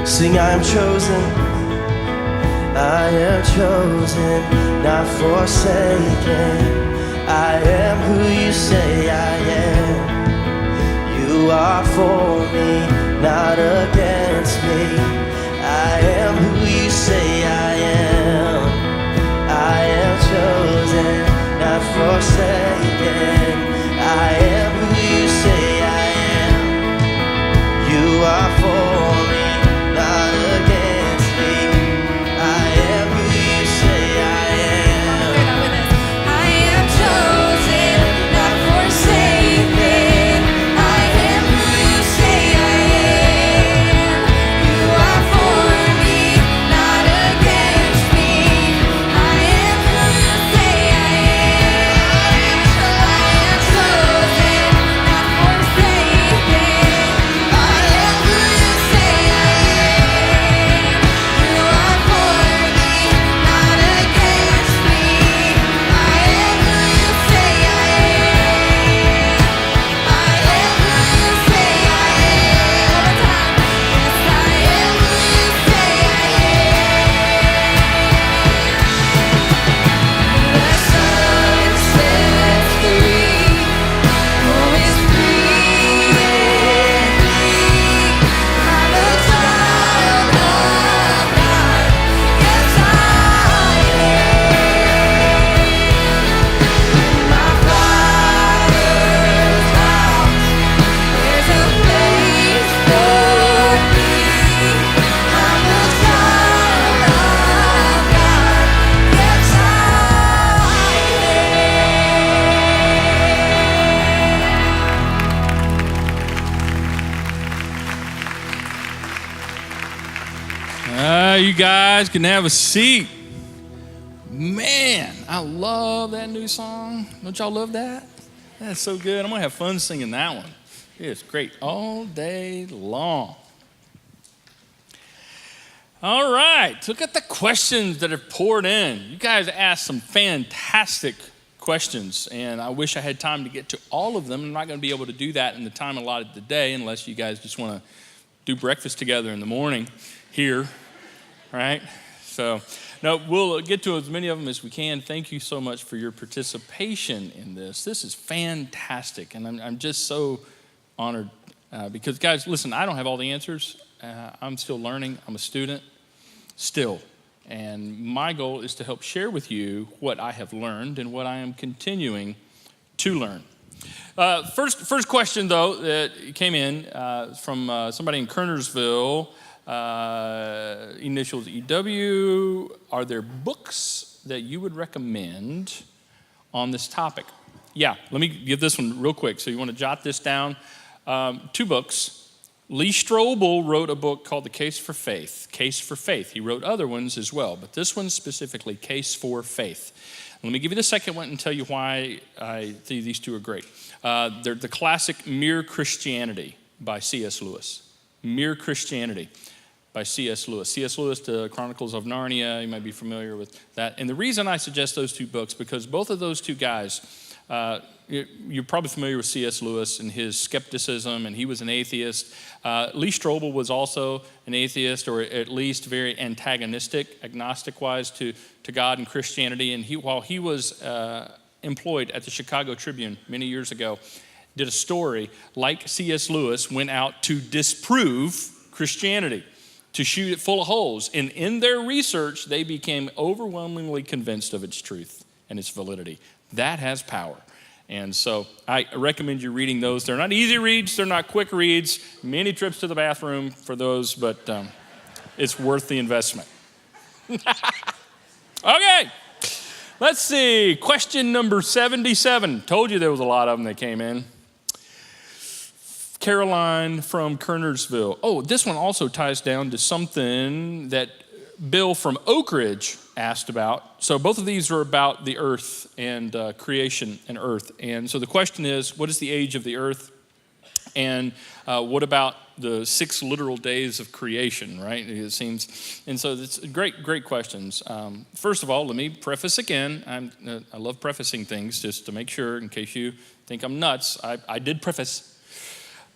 Sing, I am chosen, not forsaken. I am who you say I am. You are for me, not against me. I am who you say I am. I am chosen, not forsaken. I am who you say I am. You are for me, not against me. I am who you say I am. I am chosen, not forsaken. I am who you say I am. You are for me, not guys can have a seat. Man, I love that new song. Don't y'all love that? That's so good. I'm going to have fun singing that one. It's great all day long. All right, look at the questions that have poured in. You guys asked some fantastic questions, and I wish I had time to get to all of them. I'm not going to be able to do that in the time allotted today unless you guys just want to do breakfast together in the morning here, right? So, no, we'll get to as many of them as we can. Thank you so much for your participation in this. This is fantastic, and I'm just so honored because, guys, listen, I don't have all the answers. I'm still learning. I'm a student still, and my goal is to help share with you what I have learned and what I am continuing to learn. First question, though, that came in from somebody in Kernersville, initials EW. Are there books that you would recommend on this topic? Yeah, let me give this one real quick. So you want to jot this down. 2 books. Lee Strobel wrote a book called The Case for Faith. Case for Faith. He wrote other ones as well, but this one specifically, Case for Faith. Let me give you the second one and tell you why I think these 2 are great. They're the classic Mere Christianity by C.S. Lewis. Mere Christianity by C.S. Lewis. C.S. Lewis, The Chronicles of Narnia, you might be familiar with that. And the reason I suggest those 2 books, because both of those 2 guys, you're probably familiar with C.S. Lewis and his skepticism, and he was an atheist. Lee Strobel was also an atheist, or at least very antagonistic, agnostic-wise to God and Christianity. And while he was employed at the Chicago Tribune many years ago, did a story like C.S. Lewis went out to disprove Christianity, to shoot it full of holes. And in their research, they became overwhelmingly convinced of its truth and its validity. That has power. And so I recommend you reading those. They're not easy reads. They're not quick reads. Many trips to the bathroom for those, but it's worth the investment. Okay. Let's see. Question number 77. Told you there was a lot of them that came in. Caroline from Kernersville. Oh, this one also ties down to something that Bill from Oak Ridge asked about. So both of these are about the earth and creation and earth. And so the question is, what is the age of the earth? And what about the 6 literal days of creation, right? It seems. And so it's great questions. First of all, let me preface again. I love prefacing things just to make sure, in case you think I'm nuts. I did preface.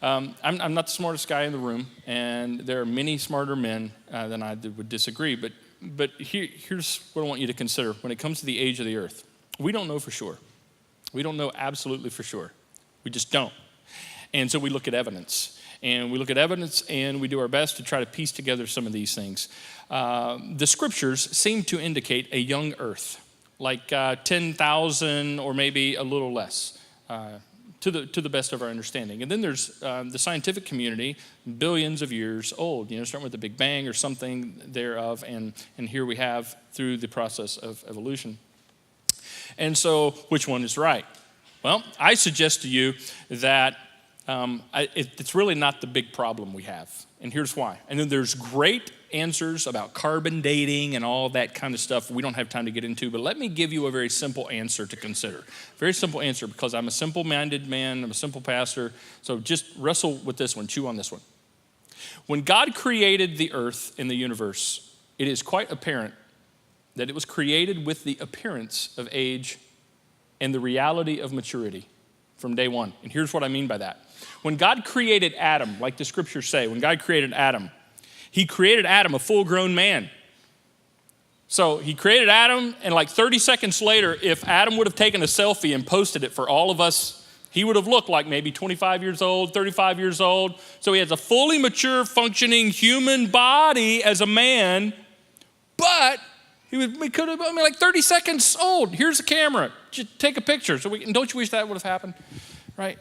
I'm not the smartest guy in the room, and there are many smarter men than I would disagree. But here's what I want you to consider when it comes to the age of the earth. We don't know for sure. We don't know absolutely for sure. We just don't. And so we look at evidence. And we look at evidence, and we do our best to try to piece together some of these things. The scriptures seem to indicate a young earth, like 10,000 or maybe a little less. To the best of our understanding. And then there's the scientific community, billions of years old, starting with the Big Bang or something thereof, and here we have through the process of evolution. And so, which one is right? Well, I suggest to you that it's really not the big problem we have, and here's why. And then there's great answers about carbon dating and all that kind of stuff we don't have time to get into, but let me give you a very simple answer to consider. Very simple answer, because I'm a simple-minded man, I'm a simple pastor, so just wrestle with this one, chew on this one. When God created the earth and the universe, it is quite apparent that it was created with the appearance of age and the reality of maturity from day one. And here's what I mean by that. When God created Adam, like the scriptures say, when God created Adam, he created Adam a full-grown man. So he created Adam, and like 30 seconds later, if Adam would have taken a selfie and posted it for all of us, he would have looked like maybe 25 years old, 35 years old. So he has a fully mature, functioning human body as a man, but he could have been like 30 seconds old. Here's a camera. Just take a picture. Don't you wish that would have happened? Right?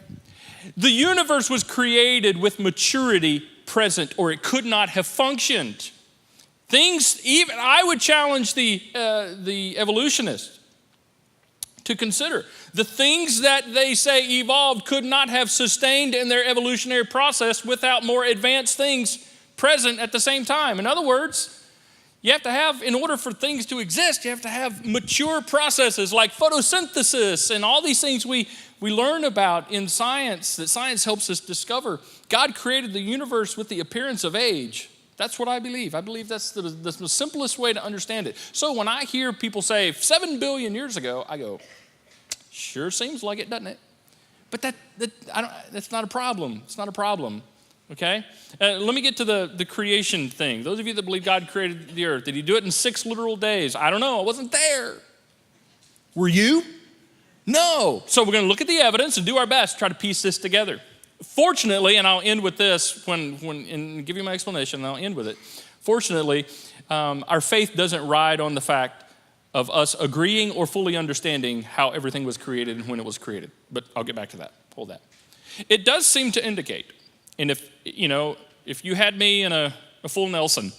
The universe was created with maturity present, or it could not have functioned. Things, even I would challenge the evolutionists to consider. The things that they say evolved could not have sustained in their evolutionary process without more advanced things present at the same time. In other words, You have to have, in order for things to exist, you have to have mature processes like photosynthesis and all these things we learn about in science, that science helps us discover. God created the universe with the appearance of age. That's what I believe. I believe that's the simplest way to understand it. So when I hear people say 7 billion years ago, I go, sure seems like it, doesn't it? But that's not a problem. It's not a problem. Okay? Let me get to the creation thing. Those of you that believe God created the earth, did he do it in 6 literal days? I don't know. I wasn't there. Were you? No. So we're going to look at the evidence and do our best to try to piece this together. Fortunately, and I'll end with this and give you my explanation, and I'll end with it. Fortunately, our faith doesn't ride on the fact of us agreeing or fully understanding how everything was created and when it was created. But I'll get back to that. Hold that. It does seem to indicate, and if you had me in a full Nelson,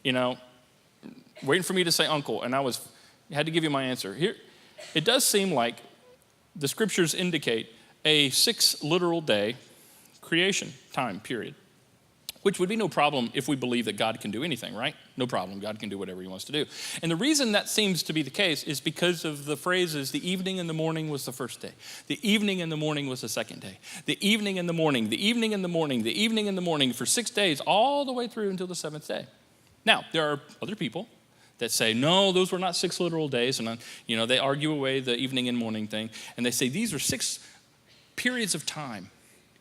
waiting for me to say uncle, and I had to give you my answer. Here, it does seem like the scriptures indicate a 6 literal day creation time period, which would be no problem if we believe that God can do anything, right? No problem. God can do whatever he wants to do. And the reason that seems to be the case is because of the phrases, the evening and the morning was the first day. The evening and the morning was the second day. The evening and the morning, the evening and the morning, the evening and the morning for 6 days, all the way through until the 7th day. Now, there are other people that say, no, those were not 6 literal days. And, they argue away the evening and morning thing. And they say these are 6 periods of time.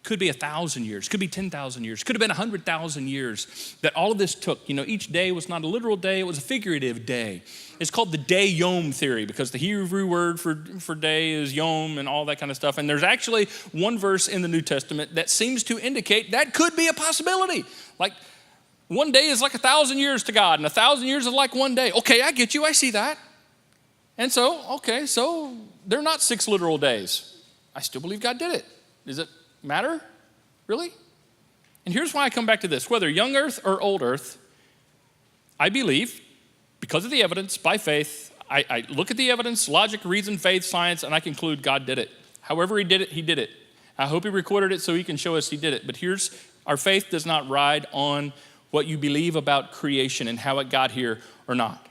Could be 1,000 years, could be 10,000 years, could have been 100,000 years that all of this took. Each day was not a literal day, it was a figurative day. It's called the day yom theory because the Hebrew word for day is yom and all that kind of stuff. And there's actually one verse in the New Testament that seems to indicate that could be a possibility. Like one day is like 1,000 years to God and 1,000 years is like one day. Okay, I get you, I see that. And so they're not 6 literal days. I still believe God did it. Does it matter? Really? And here's why I come back to this. Whether young earth or old earth, I believe, because of the evidence, by faith, I look at the evidence, logic, reason, faith, science, and I conclude God did it. However he did it, he did it. I hope he recorded it so he can show us he did it. But our faith does not ride on what you believe about creation and how it got here or not.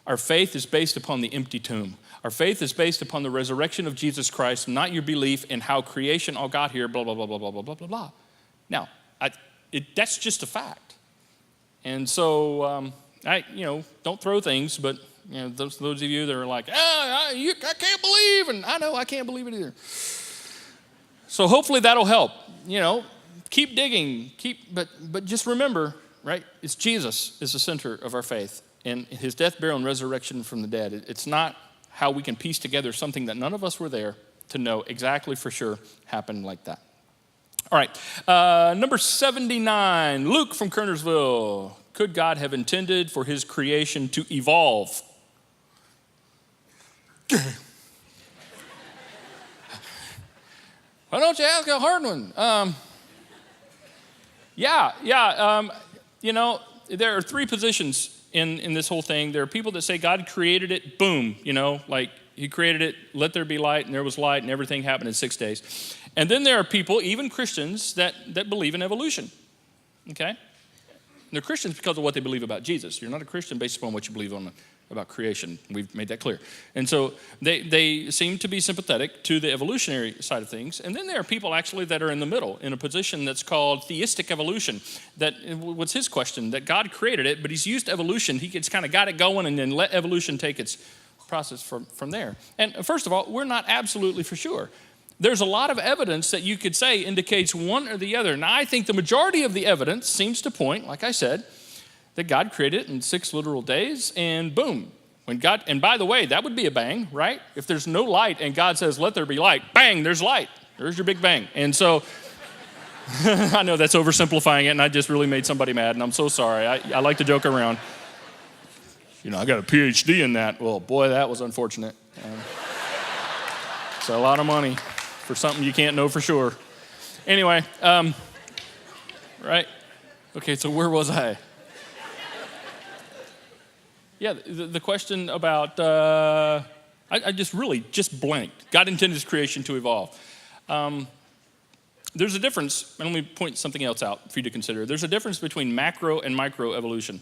Our faith is based upon the empty tomb. Our faith is based upon the resurrection of Jesus Christ, not your belief in how creation all got here, blah, blah, blah, blah, blah, blah, blah, blah, blah. Now, that's just a fact. And so, don't throw things, but, those of you that are like, I can't believe, and I know I can't believe it either. So hopefully that'll help. Keep digging, but just remember, right, it's Jesus is the center of our faith, and his death, burial, and resurrection from the dead. It's not how we can piece together something that none of us were there to know exactly for sure happened like that. All right, number 79, Luke from Kernersville. Could God have intended for his creation to evolve? Why don't you ask a hard one? There are 3 positions in this whole thing. There are people that say God created it, boom, like he created it, let there be light, and there was light, and everything happened in 6 days. And then there are people, even Christians, that believe in evolution, okay? And they're Christians because of what they believe about Jesus. You're not a Christian based upon what you believe about creation. We've made that clear. And so they seem to be sympathetic to the evolutionary side of things. And then there are people actually that are in the middle in a position that's called theistic evolution. That what's his question? That God created it, but he's used evolution. He just kind of got it going and then let evolution take its process from there. And first of all, we're not absolutely for sure. There's a lot of evidence that you could say indicates one or the other. Now, I think the majority of the evidence seems to point, like I said, that God created it in 6 literal days, and boom. And by the way, that would be a bang, right? If there's no light and God says, let there be light, bang, there's light. There's your big bang. And so, I know that's oversimplifying it, and I just really made somebody mad, and I'm so sorry. I like to joke around. I got a PhD in that. Well, boy, that was unfortunate. It's a lot of money for something you can't know for sure. Anyway, right? Okay, so where was I? Yeah, the question about, I just blanked. God intended his creation to evolve. There's a difference, and let me point something else out for you to consider. There's a difference between macro and micro evolution.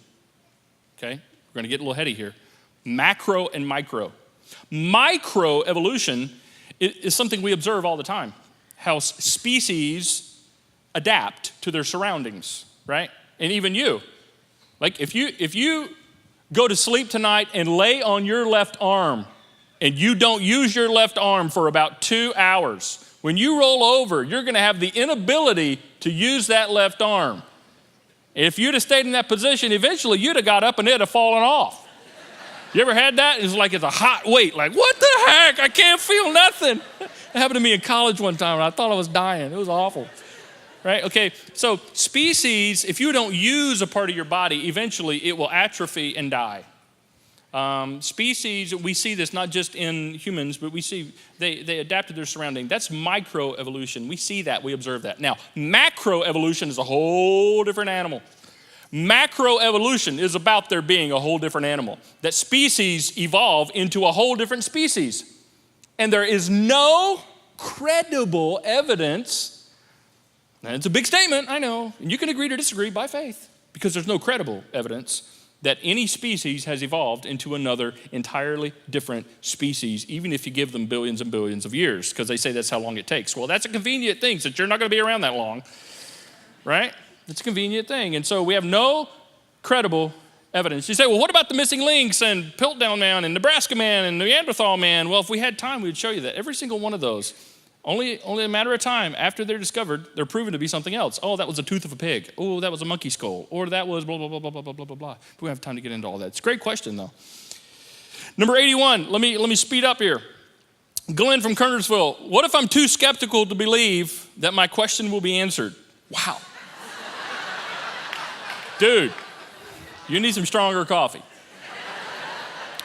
okay? We're going to get a little heady here. Macro and micro. Microevolution is something we observe all the time, how species adapt to their surroundings, right? And even you. Like if you go to sleep tonight and lay on your left arm and you don't use your left arm for about 2 hours, when you roll over, you're going to have the inability to use that left arm. If you'd have stayed in that position, eventually you'd have got up and it'd have fallen off. You ever had that? It's like it's a hot weight. Like, what the heck? I can't feel nothing. It happened to me in college one time, and I thought I was dying. It was awful. Right? Okay, so species, if you don't use a part of your body, eventually it will atrophy and die. Species, we see this not just in humans, but we see they adapt to their surrounding. That's microevolution. We see that, we observe that. Now, macroevolution is a whole different animal. Macroevolution is about there being a whole different animal. That species evolve into a whole different species. And there is no credible evidence. And it's a big statement, I know. And you can agree to disagree by faith. Because there's no credible evidence that any species has evolved into another entirely different species, even if you give them billions and billions of years, because they say that's how long it takes. Well, that's a convenient thing, since you're not going to be around that long, right? It's a convenient thing. And so we have no credible evidence. You say, well, what about the missing links and Piltdown Man and Nebraska Man and Neanderthal Man? Well, if we had time, we'd show you that. Every single one of those, only a matter of time after they're discovered, they're proven to be something else. Oh, that was a tooth of a pig. Oh, that was a monkey skull. Or that was blah, blah, blah, blah, blah, blah, blah, blah, blah. We don't have time to get into all that. It's a great question, though. Number 81, let me speed up here. Glenn from Kernersville, what if I'm too skeptical to believe that my question will be answered? Wow. Dude, you need some stronger coffee.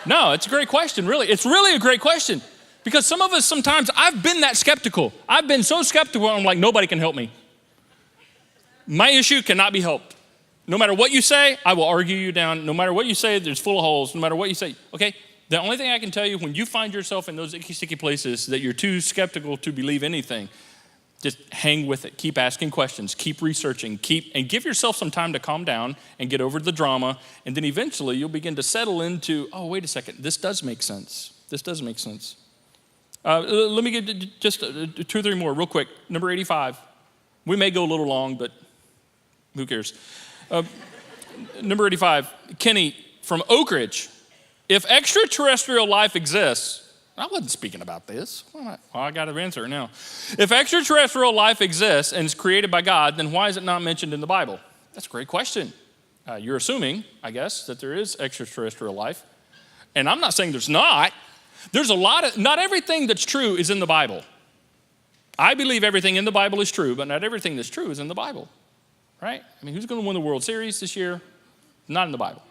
No, it's a great question, really. It's really a great question. Because some of us sometimes, I've been that skeptical. I've been so skeptical, I'm like, nobody can help me. My issue cannot be helped. No matter what you say, I will argue you down. No matter what you say, there's full of holes. No matter what you say, okay? The only thing I can tell you, when you find yourself in those icky, sticky places that you're too skeptical to believe anything, just hang with it. Keep asking questions. Keep researching. And give yourself some time to calm down and get over the drama. And then eventually you'll begin to settle into, oh, wait a second. This does make sense. This does make sense. Let me get just 2 or 3 more real quick. Number 85. We may go a little long, but who cares? Number 85. Kenny from Oak Ridge. If extraterrestrial life exists, I wasn't speaking about this. Well, I got to answer it now. If extraterrestrial life exists and is created by God, then why is it not mentioned in the Bible? That's a great question. You're assuming, I guess, that there is extraterrestrial life. And I'm not saying there's not. There's not everything that's true is in the Bible. I believe everything in the Bible is true, but not everything that's true is in the Bible, right? I mean, who's going to win the World Series this year? Not in the Bible.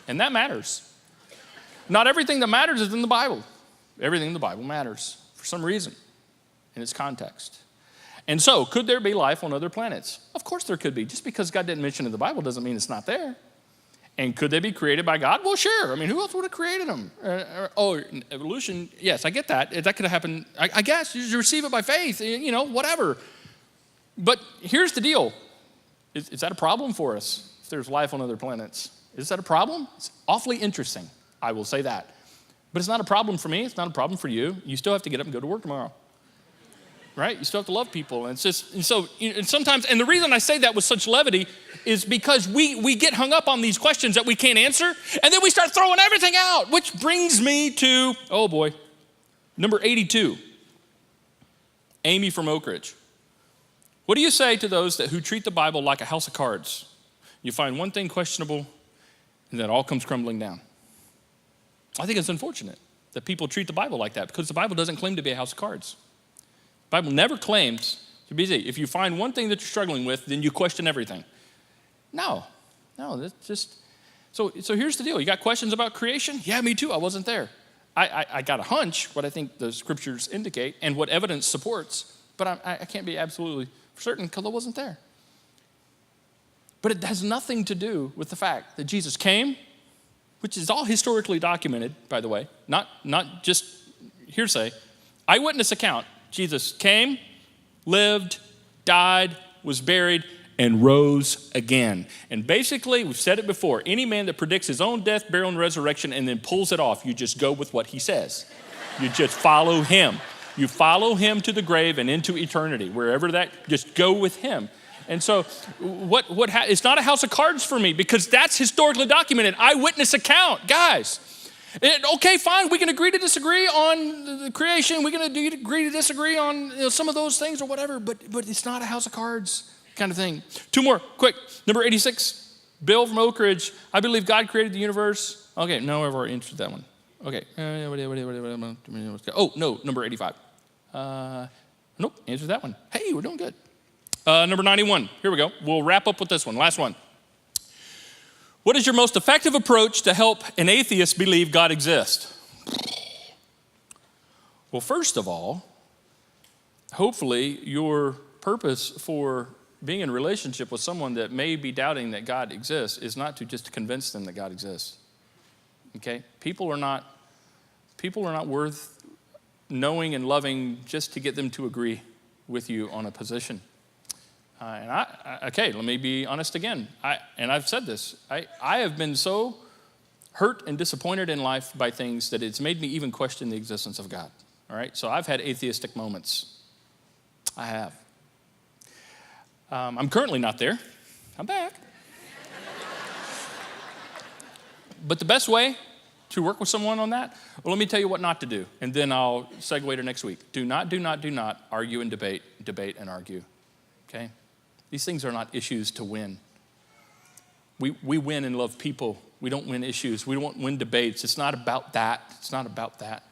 And that matters. Not everything that matters is in the Bible. Everything in the Bible matters for some reason in its context. And so, could there be life on other planets? Of course there could be. Just because God didn't mention it in the Bible doesn't mean it's not there. And could they be created by God? Well, sure. I mean, who else would have created them? Evolution, yes, I get that. That could have happened. I guess you receive it by faith, whatever. But here's the deal. Is that a problem for us if there's life on other planets? Is that a problem? It's awfully interesting. I will say that. But it's not a problem for me. It's not a problem for you. You still have to get up and go to work tomorrow. Right? You still have to love people. And it's just, and sometimes, and the reason I say that with such levity is because we get hung up on these questions that we can't answer, and then we start throwing everything out, which brings me to, oh boy, number 82. Amy from Oak Ridge. What do you say to those who treat the Bible like a house of cards? You find one thing questionable, and then it all comes crumbling down. I think it's unfortunate that people treat the Bible like that, because the Bible doesn't claim to be a house of cards. The Bible never claims to be easy. If you find one thing that you're struggling with, then you question everything. No, that's just, so here's the deal. You got questions about creation? Yeah, me too, I wasn't there. I got a hunch, what I think the scriptures indicate, and what evidence supports, but I can't be absolutely certain because I wasn't there. But it has nothing to do with the fact that Jesus came, which is all historically documented, by the way, not just hearsay. Eyewitness account. Jesus came, lived, died, was buried, and rose again. And basically, we've said it before, any man that predicts his own death, burial, and resurrection and then pulls it off, you just go with what he says. You just follow him. You follow him to the grave and into eternity. Wherever that, just go with him. And so it's not a house of cards for me because that's historically documented. Eyewitness account. Guys, okay, fine. We can agree to disagree on the creation. We can agree to disagree on some of those things or whatever, but it's not a house of cards kind of thing. Two more, quick. Number 86, Bill from Oak Ridge. I believe God created the universe. Okay, no, I've already answered that one. Okay. Oh, no, number 85. Nope, answered that one. Hey, we're doing good. Number 91, here we go. We'll wrap up with this one, last one. What is your most effective approach to help an atheist believe God exists? Well, first of all, hopefully your purpose for being in a relationship with someone that may be doubting that God exists is not to just convince them that God exists. Okay? People are not worth knowing and loving just to get them to agree with you on a position. Okay, let me be honest again. I've said this. I have been so hurt and disappointed in life by things that it's made me even question the existence of God. All right? So I've had atheistic moments. I have. I'm currently not there. I'm back. But the best way to work with someone on that, well, let me tell you what not to do, and then I'll segue to next week. Do not argue and debate and argue, okay? These things are not issues to win. We win and love people. We don't win issues. We don't win debates. It's not about that. It's not about that.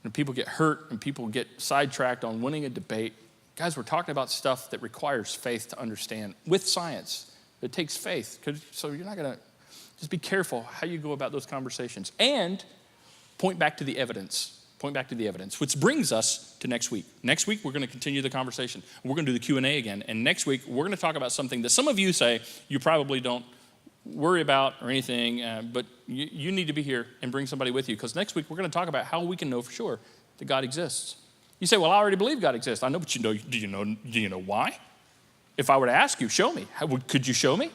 And people get hurt and people get sidetracked on winning a debate. Guys, we're talking about stuff that requires faith to understand with science. It takes faith. So you're not going to, just be careful how you go about those conversations. And point back to the evidence. Point back to the evidence, which brings us to next week. Next week, we're going to continue the conversation. We're going to do the Q&A again. And next week, we're going to talk about something that some of you say you probably don't worry about or anything, but you need to be here and bring somebody with you, because next week, we're going to talk about how we can know for sure that God exists. You say, well, I already believe God exists. I know, but do you know why? If I were to ask you, show me. Could you show me?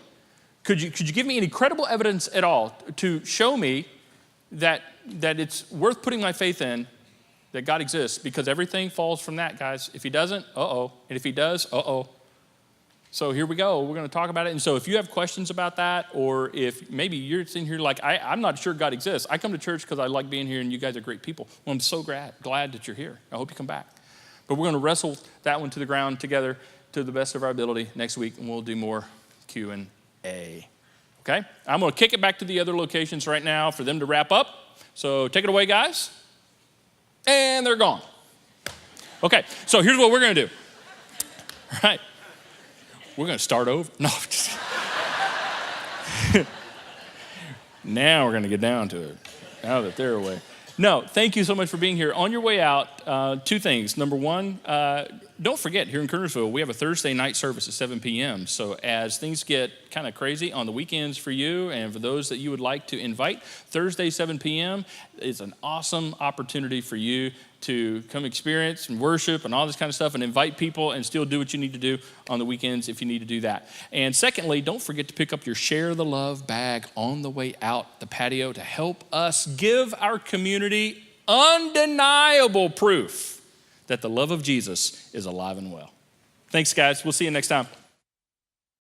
Could you give me any credible evidence at all to show me that it's worth putting my faith in, that God exists? Because everything falls from that, guys. If he doesn't, uh-oh. And if he does, uh-oh. So here we go. We're going to talk about it. And so if you have questions about that, or if maybe you're sitting here like, I'm not sure God exists. I come to church because I like being here and you guys are great people. Well, I'm so glad that you're here. I hope you come back. But we're going to wrestle that one to the ground together to the best of our ability next week, and we'll do more Q&A. Okay? I'm going to kick it back to the other locations right now for them to wrap up. So take it away, guys. And they're gone. Okay, so here's what we're going to do. All right. We're going to start over. No. Now we're going to get down to it, now that they're away. No, thank you so much for being here. On your way out, two things. Number one, don't forget, here in Kernersville, we have a Thursday night service at 7 p.m. So as things get kind of crazy on the weekends for you and for those that you would like to invite, Thursday, 7 p.m. is an awesome opportunity for you to come experience and worship and all this kind of stuff and invite people and still do what you need to do on the weekends if you need to do that. And secondly, don't forget to pick up your Share the Love bag on the way out the patio to help us give our community undeniable proof that the love of Jesus is alive and well. Thanks, guys. We'll see you next time.